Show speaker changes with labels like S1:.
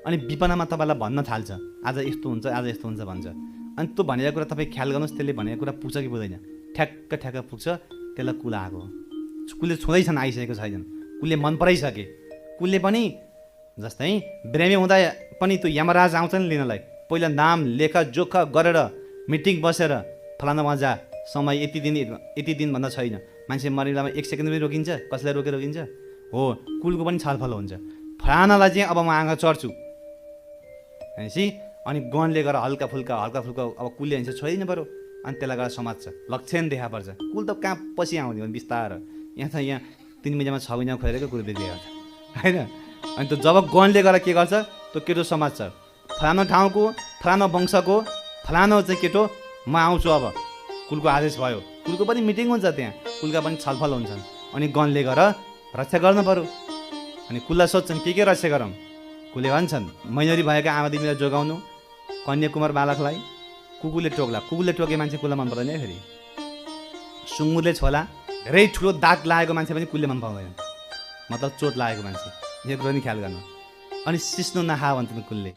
S1: अनि विपनामा तपाईँलाई भन्न थाल्छ आज यस्तो हुन्छ आज यस्तो हुन्छ भन्छ। अनि त्यो भनेको कुरा तपाईँ ख्याल गर्नुहोस्, त्यसले भनेको कुरा पुग्छ कि पुग्दैन? ठ्याक्क पुग्छ, त्यसलाई कुल आएको। कुलले छुँदैछन्, आइसकेको छैनन्, कुलले मन पराइसके। कुलले पनि जस्तै बिरामी हुँदा पनि त्यो यमराज आउँछ नि लिनलाई, पहिला नाम लेखा जोखा गरेर मिटिङ बसेर फलानामा जा, समय यति दिन भन्दा छैन। मान्छे मर्ने बेलामा 1 सेकेन्ड पनि रोकिन्छ? कसैलाई रोकिन्छ? हो, कुलको पनि छलफल हुन्छ। फलानालाई चाहिँ अब म आँगा चढ्छु भनेपछि अनि गणले गरेर हल्का फुल्का अब कुलले हिँड्छ छोइदिनु पऱ्यो। अनि त्यसलाई गएर समात्छ, लक्षण देखा पर्छ। कुल त कहाँ पछि आउने हो बिस्तार। यहाँ 3 महिनामा 6 महिनामा खोलेको कुरो बिग्रियो होइन। अनि त जब गणले गरेर के गर्छ, त्यो केटो समात्छ, फलानो ठाउँको फलानो वंशको फलानो चाहिँ केटो म आउँछु। अब कुलको आदेश भयो, कुलको पनि मिटिङ हुन्छ, त्यहाँ कुलका पनि छलफल हुन्छन्। अनि गणले गरेर रक्षा गर्नु पऱ्यो। अनि कुललाई सोध्छन् के रक्षा गरौँ? कुलले भन्छन् मैनरी भएका आमा दिदीलाई जोगाउनु, कन्याकुमार बालकलाई कुकुरले टोक्ला। कुकुरले टोके मान्छे कुललाई मन पर्दैन फेरि। सुँगुरले छोला, धेरै ठुलो दाग लागेको मान्छे पनि कुलले मन पाउँदैन, मतलब चोट लागेको मान्छे। यो कुरा पनि ख्याल गर्नु। अनि सिस्नो नखा भन्छन् कुलले।